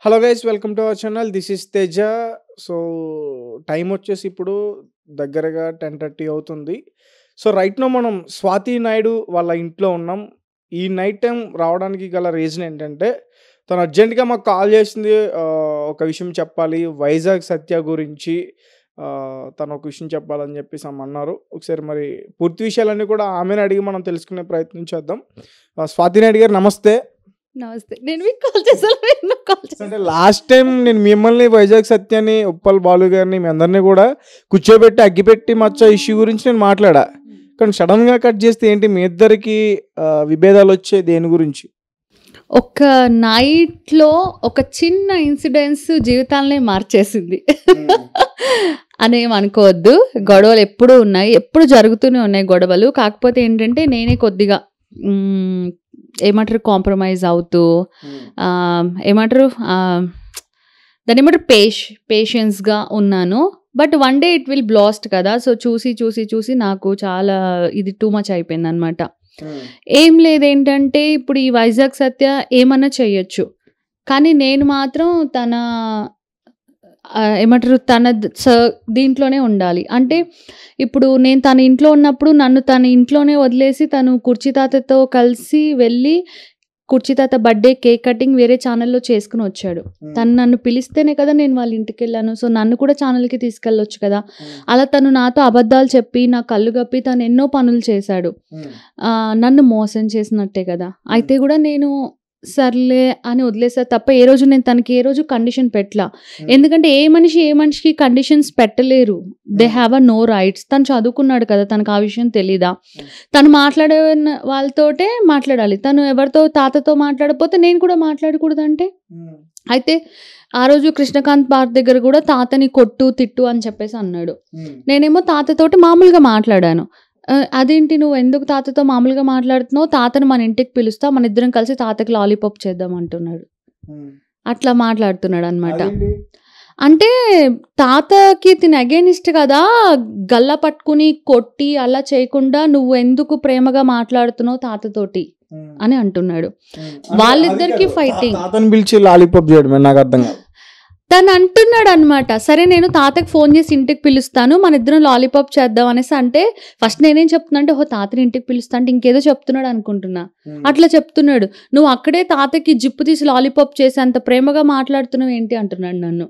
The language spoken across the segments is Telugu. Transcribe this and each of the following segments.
Hello guys, welcome to our channel. This is Teja. So time వచ్చేసి ఇప్పుడు దగ్గరగా 10:30 అవుతుంది. సో రైట్ నో మనం స్వాతి నాయుడు వాళ్ళ ఇంట్లో ఉన్నాం. ఈ నైట్ టైం రావడానికి గల రీజన్ ఏంటంటే, తను అర్జెంటుగా మాకు కాల్ చేసింది. ఒక విషయం చెప్పాలి, వైజాగ్ సత్య గురించి తను ఒక విషయం చెప్పాలని చెప్పేసి అన్నారు. ఒకసారి మరి పూర్తి విషయాలన్నీ కూడా ఆమెను అడిగి మనం తెలుసుకునే ప్రయత్నం చేద్దాం. స్వాతి నాయుడు గారు నమస్తే. నమస్తే. నేను మీకు కాల్ చేశాను. అంటే లాస్ట్ టైం నేను మిమ్మల్ని, వైజాగ్ సత్యాన్ని, ఉప్పల్ బాలు గారిని, మీ అందరినీ కూడా కూర్చోబెట్టి అగ్గిపెట్టి మచ్చ ఇష్యూ గురించి నేను మాట్లాడా. కానీ సడన్ గా కట్ చేస్తే ఏంటి మీ ఇద్దరికి విభేదాలు వచ్చే దేని గురించి? ఒక నైట్లో ఒక చిన్న ఇన్సిడెన్స్ జీవితాలనే మార్చేసింది అనేం అనుకోవద్దు. గొడవలు ఎప్పుడు ఉన్నాయి, ఎప్పుడు జరుగుతూనే ఉన్నాయి గొడవలు. కాకపోతే ఏంటంటే నేనే కొద్దిగా ఏమంటారు కాంప్రమైజ్ అవుతూ ఏమంటారు దాన్ని ఏమంటారు పేషెన్స్గా ఉన్నాను. But one day it will blast కదా. సో చూసి నాకు చాలా ఇది టూ మచ్ అయిపోయింది అనమాట. ఏం లేదేంటంటే ఇప్పుడు ఈ వైజాగ్ సత్య ఏమన్నా చెయ్యొచ్చు, కానీ నేను మాత్రం తన ఏమంటారు తన దీంట్లోనే ఉండాలి. అంటే ఇప్పుడు నేను తన ఇంట్లో ఉన్నప్పుడు నన్ను తన ఇంట్లోనే వదిలేసి తను కుర్చీ తాతతో కలిసి వెళ్ళి కుర్చీ తాత బర్త్డే కేక్ కటింగ్ వేరే ఛానల్లో చేసుకుని వచ్చాడు. తను నన్ను పిలిస్తేనే కదా నేను వాళ్ళ ఇంటికి వెళ్ళాను. సో నన్ను కూడా ఛానల్కి తీసుకెళ్ళొచ్చు కదా. అలా తను నాతో అబద్ధాలు చెప్పి నా కళ్ళు కప్పి తను ఎన్నో పనులు చేశాడు. నన్ను మోసం చేసినట్టే కదా. అయితే కూడా నేను సర్లే అని వదిలేసా తప్ప ఏ రోజు నేను తనకి ఏ రోజు కండిషన్ పెట్టలా. ఎందుకంటే ఏ మనిషికి కండిషన్స్ పెట్టలేరు. They have a no rights. తను చదువుకున్నాడు కదా, తనకు ఆ విషయం తెలీదా? తను మాట్లాడే వాళ్ళతోటే మాట్లాడాలి. తను ఎవరితో తాతతో మాట్లాడకపోతే నేను కూడా మాట్లాడకూడదంటే. అయితే ఆ రోజు కృష్ణకాంత్ పార్క్ దగ్గర కూడా తాతని కొట్టు తిట్టు అని చెప్పేసి అన్నాడు. నేనేమో తాతతోటి మామూలుగా మాట్లాడాను. అదేంటి నువ్వు ఎందుకు తాతతో మామూలుగా మాట్లాడుతున్నావు, తాతను మన ఇంటికి పిలుస్తా, మన ఇద్దరం కలిసి తాతకి లాలీపాప్ చేద్దాం అంటున్నాడు. అట్లా మాట్లాడుతున్నాడు అనమాట. అంటే తాతకి తిని అగేనిస్ట్ కదా, గల్ల పట్టుకుని కొట్టి అలా చేయకుండా నువ్వు ఎందుకు ప్రేమగా మాట్లాడుతున్నావు తాతతోటి అని అంటున్నాడు. వాళ్ళిద్దరికి ఫైటింగ్. తాతని పిలిచి లాలీపాప్ చేయడం నాకు అర్థం కాదు. తను అంటున్నాడు అనమాట, సరే నేను తాతకి ఫోన్ చేసి ఇంటికి పిలుస్తాను, మన ఇద్దరం లాలీపాప్ చేద్దాం అనేసి. అంటే ఫస్ట్ నేనేం చెప్తున్నా అంటే, ఓహో తాతని ఇంటికి పిలుస్తా అంటే ఇంకేదో చెప్తున్నాడు అనుకుంటున్నా. అట్లా చెప్తున్నాడు. నువ్వు అక్కడే తాతకి జిప్పు తీసి లాలీపాప్ చేసి అంత ప్రేమగా మాట్లాడుతున్నావు ఏంటి అంటున్నాడు నన్ను.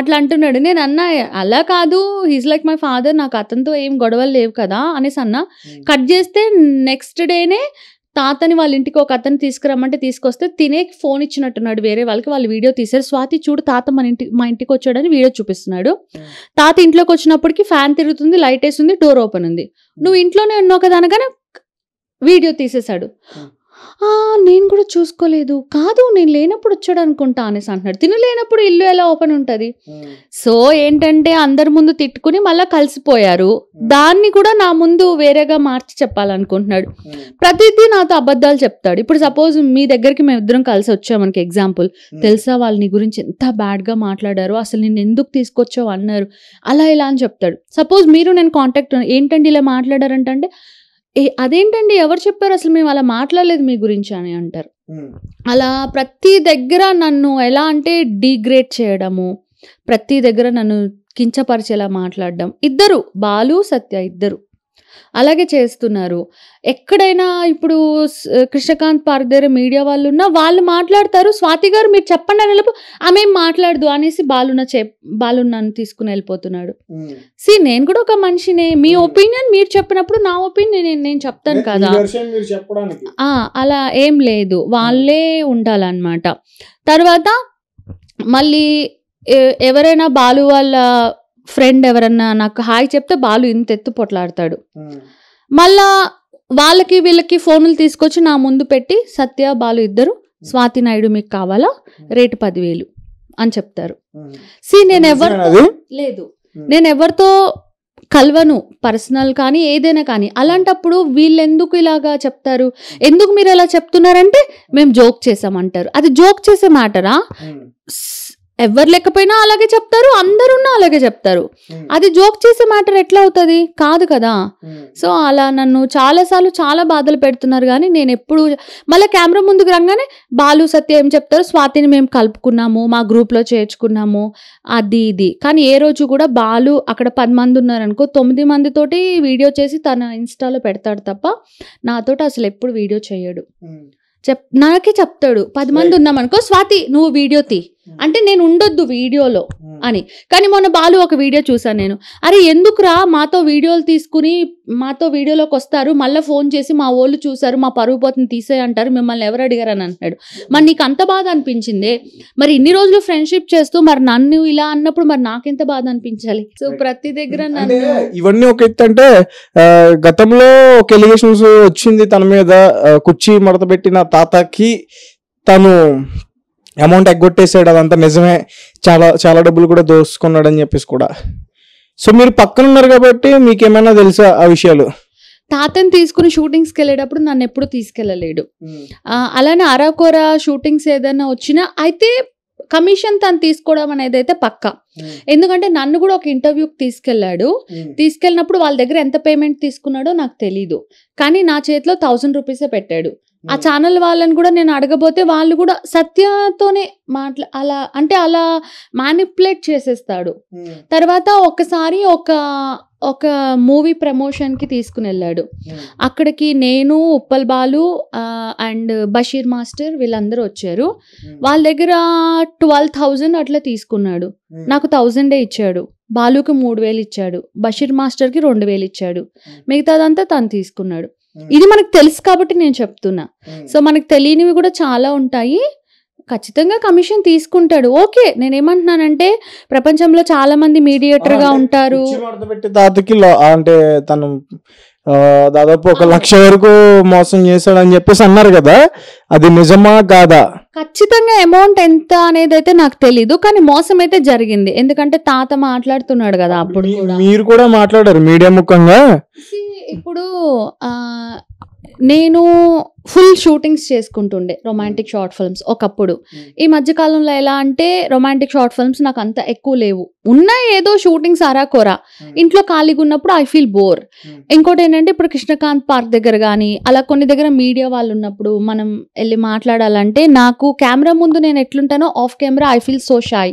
అట్లా అంటున్నాడు. నేను అన్నా అలా కాదు, హీస్ లైక్ మై ఫాదర్, నాకు అతనితో ఏం గొడవలు లేవు కదా అనేసి అన్నా. కట్ చేస్తే నెక్స్ట్ డేనే తాతని వాళ్ళ ఇంటికి ఒక అతను తీసుకురమ్మంటే తీసుకొస్తే తినే ఫోన్ ఇచ్చినట్టున్నాడు వేరే వాళ్ళకి. వాళ్ళు వీడియో తీశారు. స్వాతి చూడు తాత మా ఇంటికి వచ్చాడని వీడియో చూపిస్తున్నాడు. తాత ఇంట్లోకి వచ్చినప్పటికీ ఫ్యాన్ తిరుగుతుంది, లైట్ వేస్తుంది, డోర్ ఓపెన్ ఉంది. నువ్వు ఇంట్లోనే ఉన్నావు కదా అనగానే వీడియో తీసేశాడు. నేను కూడా చూసుకోలేదు, కాదు నేను లేనప్పుడు వచ్చాడు అనుకుంటా అనేసి అంటున్నాడు. తిను లేనప్పుడు ఇల్లు ఎలా ఓపెన్ ఉంటుంది? సో ఏంటంటే అందరి ముందు తిట్టుకుని మళ్ళీ కలిసిపోయారు. దాన్ని కూడా నా ముందు వేరేగా మార్చి చెప్పాలనుకుంటున్నాడు. ప్రతిదీ నాతో అబద్ధాలు చెప్తాడు. ఇప్పుడు సపోజ్ మీ దగ్గరికి మేము ఇద్దరం కలిసి వచ్చాం మనకి ఎగ్జాంపుల్, తెలుసా వాళ్ళు నీ గురించి ఎంత బ్యాడ్గా మాట్లాడారు, అసలు నేను ఎందుకు తీసుకొచ్చావు అన్నారు, అలా ఇలా అని చెప్తాడు. సపోజ్ మీరు నేను కాంటాక్ట్ ఏంటండి ఇలా మాట్లాడారంటే, అదేంటండి ఎవరు చెప్పారు, అసలు మేము అలా మాట్లాడలేదు మీ గురించి అని అంటారు. అలా ప్రతి దగ్గర నన్ను ఎలా అంటే డిగ్రేడ్ చేయడము, ప్రతి దగ్గర నన్ను కించపరిచేలా మాట్లాడడం. ఇద్దరు బాలు సత్య ఇద్దరు అలాగే చేస్తున్నారు. ఎక్కడైనా ఇప్పుడు కృష్ణకాంత్ పార్క్ దగ్గర మీడియా వాళ్ళు ఉన్నా వాళ్ళు మాట్లాడతారు. స్వాతి గారు మీరు చెప్పండి అని వెళ్ళిపో, ఆమె మాట్లాడదు అనేసి బాలు నన్ను తీసుకుని వెళ్ళిపోతున్నాడు. నేను కూడా ఒక మనిషినే, మీ ఒపీనియన్ మీరు చెప్పినప్పుడు నా ఒపీనియన్ నేను చెప్తాను కదా. అలా ఏం లేదు, వాళ్ళే ఉండాలన్నమాట. తర్వాత మళ్ళీ ఎవరైనా బాలు వాళ్ళ ఫ్రెండ్ ఎవరన్నా నాకు హాయ్ చెప్తే బాలు ఇంత ఎత్తు పొట్లాడతాడు. మళ్ళా వాళ్ళకి వీళ్ళకి ఫోన్లు తీసుకొచ్చి నా ముందు పెట్టి, సత్య బాలు ఇద్దరు స్వాతి నాయుడు మీకు కావాలా, రేటు 10,000 అని చెప్తారు. నేను ఎవరితో కలవను, పర్సనల్ కానీ ఏదైనా కానీ. అలాంటప్పుడు వీళ్ళు ఎందుకు ఇలాగా చెప్తారు, ఎందుకు మీరు అలా చెప్తున్నారంటే మేము జోక్ చేసామంటారు. అది జోక్ చేసే మ్యాటరా? ఎవరు లేకపోయినా అలాగే చెప్తారు, అందరున్నా అలాగే చెప్తారు. అది జోక్ చేసే మ్యాటర్ ఎట్లా అవుతుంది? కాదు కదా. సో అలా నన్ను చాలాసార్లు చాలా బాధలు పెడుతున్నారు. కానీ నేను ఎప్పుడు మళ్ళీ కెమెరా ముందుకు రాగానే బాలు సత్య ఏం చెప్తారు, స్వాతిని మేము కలుపుకున్నాము, మా గ్రూప్లో చేర్చుకున్నాము, అది ఇది. కానీ ఏ రోజు కూడా బాలు అక్కడ 10 మంది ఉన్నారనుకో, 9 మందితోటి వీడియో చేసి తన ఇన్స్టాలో పెడతాడు తప్ప నాతోటి అసలు ఎప్పుడు వీడియో చేయడు. నాకే చెప్తాడు 10 మంది ఉన్నామనుకో, స్వాతి నువ్వు వీడియో తీ అంటే నేను ఉండొద్దు వీడియోలో అని. కానీ మొన్న బాలు ఒక వీడియో చూసాను నేను, అరే ఎందుకురా మాతో వీడియోలు తీసుకుని మాతో వీడియోలోకి వస్తారు, మళ్ళీ ఫోన్ చేసి మా వాళ్ళు చూసారు మా పరుగు పోతుని తీసే అంటారు, మిమ్మల్ని ఎవరు అడిగారు అని అంటున్నాడు. మరి నీకు అంత బాధ అనిపించిందే? మరి ఇన్ని రోజులు ఫ్రెండ్షిప్ చేస్తూ మరి నన్ను ఇలా అన్నప్పుడు మరి నాకెంత బాధ అనిపించాలి? సో ప్రతి దగ్గర నన్ను ఇవన్నీ ఒక ఎత్తు అంటే గతంలో ఒక ఎలిగేషన్స్ వచ్చింది తన మీద, కుర్చీ మడత పెట్టిన తాతకి తను అమౌంట్ ఎగ్గొట్టేసాడు, అదంతా నిజమే, చాలా చాలా డబ్బులు కూడా దోసుకున్నాడు అని చెప్పేసి కూడా. సో మీరు పక్కన ఉన్నారు కాబట్టి మీకు ఏమైనా తెలుసా ఆ విషయాలు? తాతని తీసుకుని షూటింగ్స్కి వెళ్ళేటప్పుడు నన్ను ఎప్పుడు తీసుకెళ్ళలేడు. అలానే అరాకొర షూటింగ్స్ ఏదైనా వచ్చినా అయితే కమిషన్ తను తీసుకోవడం అనేది అయితే పక్కా. ఎందుకంటే నన్ను కూడా ఒక ఇంటర్వ్యూకి తీసుకెళ్ళినప్పుడు వాళ్ళ దగ్గర ఎంత పేమెంట్ తీసుకున్నాడో నాకు తెలీదు, కానీ నా చేతిలో 1000 రూపీసే పెట్టాడు. ఆ ఛానల్ వాళ్ళని కూడా నేను అడగబోతే వాళ్ళు కూడా సత్యతోనే అలా మ్యానిపులేట్ చేసేస్తాడు. తర్వాత ఒకసారి ఒక మూవీ ప్రమోషన్కి తీసుకుని వెళ్ళాడు. అక్కడికి నేను, ఉప్పల్ బాలు అండ్ బషీర్ మాస్టర్ వీళ్ళందరూ వచ్చారు. వాళ్ళ దగ్గర 12,000 అట్లా తీసుకున్నాడు. నాకు 1000 ఇచ్చాడు. బాలుకి 3,000 ఇచ్చాడు. బషీర్ మాస్టర్కి 2,000 ఇచ్చాడు. మిగతాదంతా తను తీసుకున్నాడు. ఇది మనకు తెలుసు కాబట్టి నేను చెప్తున్నా. సో మనకు తెలియనివి కూడా చాలా ఉంటాయి. ఖచ్చితంగా కమిషన్ తీసుకుంటాడు. ఓకే, నేనేమంటున్నానంటే ప్రపంచంలో చాలా మంది మీడియేటర్ గా ఉంటారు. తాతకి అంటే తను దాదాపు 1,00,000 వరకు మోసం చేశాడు అని చెప్పేసి అన్నారు కదా, అది నిజమా కాదా? ఖచ్చితంగా అమౌంట్ ఎంత అనేది అయితే నాకు తెలీదు, కానీ మోసం అయితే జరిగింది. ఎందుకంటే తాత మాట్లాడుతున్నాడు కదా అప్పుడు. మీరు కూడా మాట్లాడారు మీడియా ముఖంగా. ఇప్పుడు నేను ఫుల్ షూటింగ్స్ చేసుకుంటుండే రొమాంటిక్ షార్ట్ ఫిల్మ్స్ ఒకప్పుడు. ఈ మధ్యకాలంలో ఎలా అంటే రొమాంటిక్ షార్ట్ ఫిల్మ్స్ నాకు అంత ఎక్కువ లేవు, ఉన్నాయి ఏదో షూటింగ్స్ అరాకొరా. ఇంట్లో ఖాళీగా ఉన్నప్పుడు ఐ ఫీల్ బోర్. ఇంకోటి ఏంటంటే ఇప్పుడు కృష్ణకాంత్ పార్క్ దగ్గర కానీ అలా కొన్ని దగ్గర మీడియా వాళ్ళు ఉన్నప్పుడు మనం వెళ్ళి మాట్లాడాలంటే నాకు కెమెరా ముందు నేను ఎట్లుంటానో off camera I feel so shy.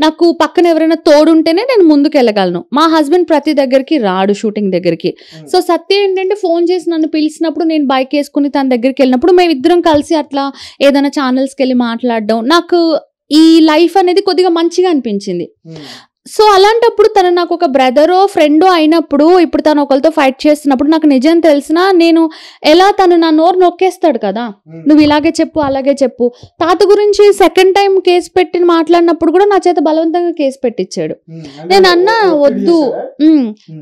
నాకు పక్కన ఎవరైనా తోడుంటేనే నేను ముందుకు వెళ్ళగలను. మా హస్బెండ్ ప్రతి దగ్గరికి రాడు షూటింగ్ దగ్గరికి. సో సత్య ఏంటంటే ఫోన్ చేసి నన్ను పిలిచినప్పుడు నేను బైక్ వేసుకుని తన దగ్గరికి వెళ్ళినప్పుడు మేమిద్దరం కలిసి అట్లా ఏదైనా ఛానల్స్కి వెళ్ళి మాట్లాడడం, నాకు ఈ లైఫ్ అనేది కొద్దిగా మంచిగా అనిపించింది. సో అలాంటప్పుడు తను నాకు ఒక బ్రదరో ఫ్రెండో అయినప్పుడు, ఇప్పుడు తను ఒకరితో ఫైట్ చేస్తున్నప్పుడు నాకు నిజం తెలిసినా నేను ఎలా తను నా నోరు నొక్కేస్తాడు కదా, నువ్వు ఇలాగే చెప్పు అలాగే చెప్పు. తాత గురించి సెకండ్ టైం కేసు పెట్టి మాట్లాడినప్పుడు కూడా నా చేత బలవంతంగా కేసు పెట్టించాడు. నేను అన్నా వద్దు,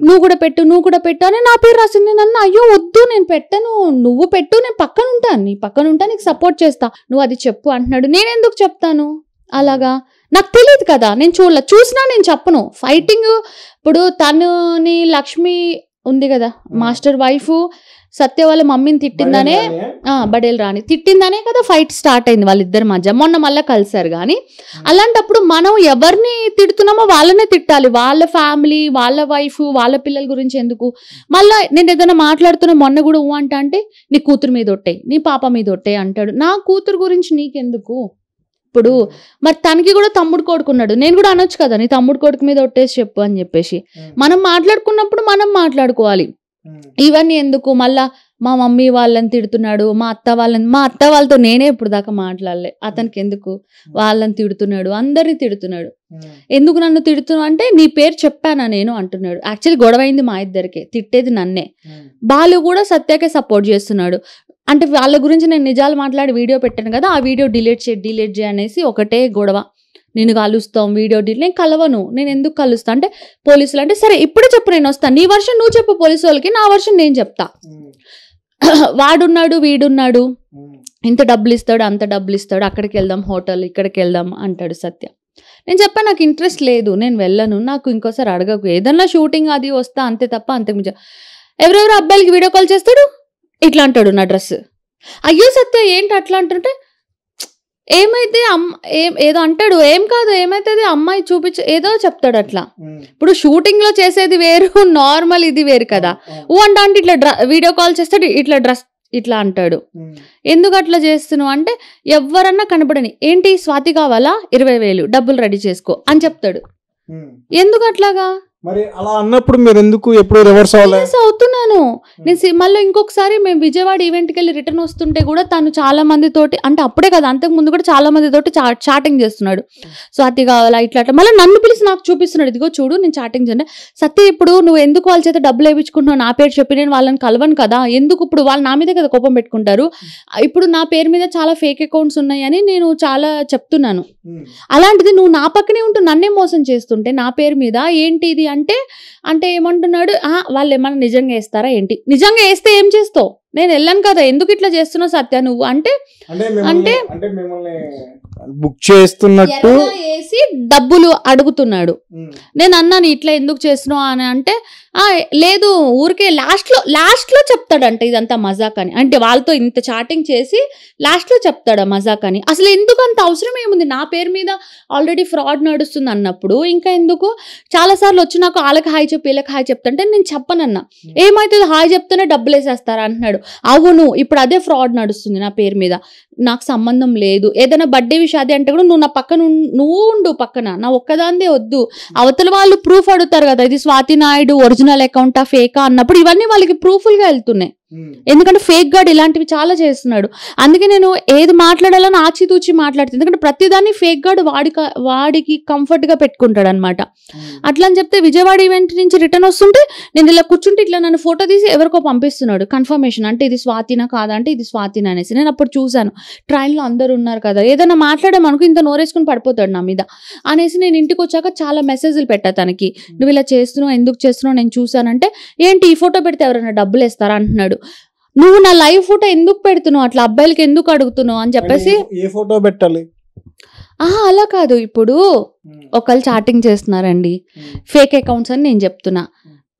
నువ్వు కూడా పెట్టు అని నా పేరు రాసింది. నేను అన్నా అయ్యో వద్దు, నేను పెట్టను, నువ్వు పెట్టు, నేను పక్కన ఉంటాను, నీ పక్కన ఉంటా, నీకు సపోర్ట్ చేస్తా, నువ్వు అది చెప్పు అంటున్నాడు. నేను ఎందుకు చెప్తాను అలాగా? నాకు తెలియదు కదా, నేను చూసినా నేను చెప్పను. ఫైటింగ్ ఇప్పుడు తనుని లక్ష్మి ఉంది కదా మాస్టర్ వైఫ్, సత్య వాళ్ళ మమ్మీని తిట్టిందనే, బడేల్ రాణి తిట్టిందనే కదా ఫైట్ స్టార్ట్ అయింది వాళ్ళిద్దరి మధ్య. మొన్న మళ్ళీ కలిసారు. కానీ అలాంటప్పుడు మనం ఎవరిని తిడుతున్నామో వాళ్ళనే తిట్టాలి, వాళ్ళ ఫ్యామిలీ, వాళ్ళ వైఫ్, వాళ్ళ పిల్లల గురించి ఎందుకు? మళ్ళీ నేను ఏదైనా మాట్లాడుతున్నా మొన్న కూడా అంటే నీ కూతురు మీద ఒట్టాయి, నీ పాప మీద ఒట్టాయి అంటాడు. నా కూతురు గురించి నీకెందుకు? ఇప్పుడు మరి తనకి కూడా తమ్ముడు కొడుకున్నాడు, నేను కూడా అనొచ్చు కదా నీ తమ్ముడు కొడుకు మీద ఒట్టేసి చెప్పు అని చెప్పేసి. మనం మాట్లాడుకున్నప్పుడు మనం మాట్లాడుకోవాలి. ఇవన్నీ ఎందుకు? మళ్ళా మా మమ్మీ వాళ్ళని తిడుతున్నాడు, మా అత్త వాళ్ళతో నేనే ఇప్పుడు దాకా మాట్లాడలే, అతనికి ఎందుకు వాళ్ళని తిడుతున్నాడు, అందరినీ తిడుతున్నాడు. ఎందుకు నన్ను తిడుతున్నావు అంటే నీ పేరు చెప్పానా నేను అంటున్నాడు. యాక్చువల్లీ గొడవైంది మా ఇద్దరికే, తిట్టేది నన్నే. బాలు కూడా సత్యకే సపోర్ట్ చేస్తున్నాడు. అంటే వాళ్ళ గురించి నేను నిజాలు మాట్లాడి వీడియో పెట్టాను కదా, ఆ వీడియో డిలీట్ చేయి అనేసి ఒకటే గొడవ. నేను కలుస్తాం వీడియో నేను కలవను, నేను ఎందుకు కలుస్తా అంటే పోలీసులు అంటే సరే ఇప్పుడే చెప్పు, నేను వస్తాను, నీ వర్షన్ నువ్వు చెప్పు పోలీసు వాళ్ళకి, నా వర్షన్ నేను చెప్తా. వాడున్నాడు వీడున్నాడు, ఇంత డబ్బులు ఇస్తాడు అంత డబ్బులు ఇస్తాడు, అక్కడికి వెళ్దాం హోటల్ ఇక్కడికి వెళ్దాం అంటాడు సత్య. నేను చెప్పా నాకు ఇంట్రెస్ట్ లేదు, నేను వెళ్ళను, నాకు ఇంకోసారి అడగకు, ఏదన్నా షూటింగ్ అది వస్తా అంతే తప్ప అంతకు ఎవరెవరు అబ్బాయిలకి వీడియో కాల్ చేస్తాడు ఇట్లా అంటాడు నా డ్రెస్. అయ్యో సత్య ఏంటి అట్లా అంటుంటే ఏమైతే ఏదో అంటాడు, ఏం కాదు ఏమైతుంది అమ్మాయి చూపించు ఏదో చెప్తాడు అట్లా. ఇప్పుడు షూటింగ్ లో చేసేది వేరు, నార్మల్ ఇది వేరు కదా. అంటే ఇట్లా వీడియో కాల్ చేస్తాడు, ఇట్లా డ్రెస్ ఇట్లా అంటాడు. ఎందుకు అట్లా చేస్తున్నావు అంటే, ఎవరన్నా కనపడని ఏంటి స్వాతి కావాలా 20,000 డబ్బులు రెడీ చేసుకో అని చెప్తాడు. ఎందుకు అట్లాగా? మరి అలా అన్నప్పుడు మీరు ఎందుకు ఎప్పుడు రివర్స్ అవుతున్నాను నేను. మళ్ళీ ఇంకొకసారి మేము విజయవాడ ఈవెంట్కి వెళ్ళి రిటర్న్ వస్తుంటే కూడా తను చాలా మందితోటి, అంటే అప్పుడే కదా అంతకు ముందు కూడా చాలా మందితోటి చాటింగ్ చేస్తున్నాడు. స్వాతి కావాలా ఇట్లా అట్లా. మళ్ళీ నన్ను పిలిచి నాకు చూపిస్తున్నాడు, ఇదిగో చూడు నేను చాటింగ్ చేయండి. సత్య ఇప్పుడు నువ్వు ఎందుకు వాళ్ళ చేత డబ్బులు వేయించుకుంటున్నావు, నా పేరు చెప్పి నేను వాళ్ళని కలవను కదా, ఎందుకు ఇప్పుడు వాళ్ళు నా మీదే కదా కోపం పెట్టుకుంటారు. ఇప్పుడు నా పేరు మీద చాలా ఫేక్ అకౌంట్స్ ఉన్నాయని నేను చాలా చెప్తున్నాను. అలాంటిది నువ్వు నా పక్కనే ఉంటూ నన్నే మోసం చేస్తుంటే నా పేరు మీద ఏంటి ఇది అంటే ఏమంటున్నాడు, వాళ్ళు ఏమన్నా నిజంగా వేస్తారా ఏంటి? నిజంగా వేస్తే ఏం చేస్తావు? నేను వెళ్ళాను కదా, ఎందుకు ఇట్లా చేస్తున్నావు సత్య నువ్వు అంటే బుక్ చేస్తున్నట్టు వేసి డబ్బులు అడుగుతున్నాడు. నేను అన్నాను ఇట్లా ఎందుకు చేస్తున్నావు అని అంటే, లేదు ఊరికే లాస్ట్ లో చెప్తాడంట ఇదంతా మజాక్ అని. అంటే వాళ్ళతో ఇంత చాటింగ్ చేసి లాస్ట్ లో చెప్తాడు మజాక్ అని. అసలు ఎందుకు అంత అవసరం ఏముంది? నా పేరు మీద ఆల్రెడీ ఫ్రాడ్ నడుస్తుంది అన్నప్పుడు ఇంకా ఎందుకు? చాలా సార్లు వచ్చి నాకు వాళ్ళకి హాయ్ చెప్పి వీళ్ళకి హాయ్ చెప్తుంటే నేను చెప్పనన్నా. ఏమైతుంది హాయ్ చెప్తేనే డబ్బులు వేసేస్తారా అంటున్నాడు. అవును, ఇప్పుడు అదే ఫ్రాడ్ నడుస్తుంది నా పేరు మీద, నాకు సంబంధం లేదు. ఏదైనా బర్త్డే విషయాది అంటే కూడా నువ్వు నా పక్కన నువ్వు ఉండు, పక్కన నా ఒక్కదాందే వద్దు. అవతల వాళ్ళు ప్రూఫ్ అడుగుతారు కదా, ఇది స్వాతి నాయుడు ఒరిజినల్ అకౌంటా ఫేకా అన్నప్పుడు ఇవన్నీ వాళ్ళకి ప్రూఫ్లుగా వెళ్తున్నాయి. ఎందుకంటే ఫేక్ గార్డ్ ఇలాంటివి చాలా చేస్తున్నాడు. అందుకే నేను ఏది మాట్లాడాలని ఆచితూచి మాట్లాడుతుంది. ఎందుకంటే ప్రతిదాన్ని ఫేక్ గార్డ్ వాడికి కంఫర్ట్ గా పెట్టుకుంటాడు అనమాట. అట్లా అని చెప్తే విజయవాడ ఈవెంట్ నుంచి రిటర్న్ వస్తుంటే నేను ఇలా కూర్చుంటే ఇట్లా నన్ను ఫోటో తీసి ఎవరికో పంపిస్తున్నాడు కన్ఫర్మేషన్. అంటే ఇది స్వాతినా కాదంటే ఇది స్వాతినా అనేసి. నేను అప్పుడు చూశాను ట్రైన్లో అందరు ఉన్నారు కదా, ఏదైనా మాట్లాడామనుకో ఇంత నోరేసుకుని పడిపోతాడు నా మీద అనేసి నేను ఇంటికి వచ్చాక చాలా మెసేజ్లు పెట్టా తనకి, నువ్వు ఇలా చేస్తున్నావు ఎందుకు చేస్తున్నావు నేను చూసానంటే, ఏంటి ఈ ఫోటో పెడితే ఎవరైనా డబ్బులు ఇస్తారా అంటున్నాడు. నువ్వు నా లైవ్ ఫోటో ఎందుకు పెడుతున్నావు, అట్లా అబ్బాయిలకి ఎందుకు అడుగుతున్నావు అని చెప్పేసి. ఏ ఫోటో పెట్టాలి? అలా కాదు, ఇప్పుడు ఒకళ్ళు చాటింగ్ చేస్తున్నారండి ఫేక్ అకౌంట్స్ అని నేను చెప్తున్నా,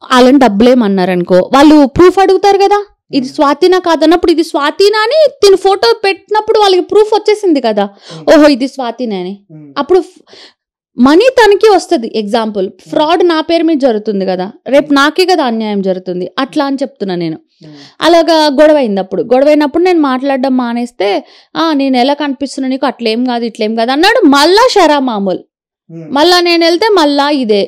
వాళ్ళని డబ్బులేమన్నారు అనుకో, వాళ్ళు ప్రూఫ్ అడుగుతారు కదా, ఇది స్వాతినా కాదన్నప్పుడు ఇది స్వాతినా అని తిని ఫోటో పెట్టినప్పుడు వాళ్ళకి ప్రూఫ్ వచ్చేసింది కదా, ఓహో ఇది స్వాతినా అని. అప్పుడు మనీ తనకి వస్తుంది. ఎగ్జాంపుల్ ఫ్రాడ్ నా పేరు మీద జరుగుతుంది కదా, రేపు నాకే కదా అన్యాయం జరుగుతుంది. అట్లా అని చెప్తున్నా నేను. అలాగా గొడవైనప్పుడు నేను మాట్లాడడం మానేస్తే, నేను ఎలా కనిపిస్తున్నా నీకు, అట్లేం కాదు ఇట్లేం కాదు అన్నాడు. మళ్ళా షరా మామూలు. మళ్ళా నేను వెళ్తే మళ్ళా ఇదే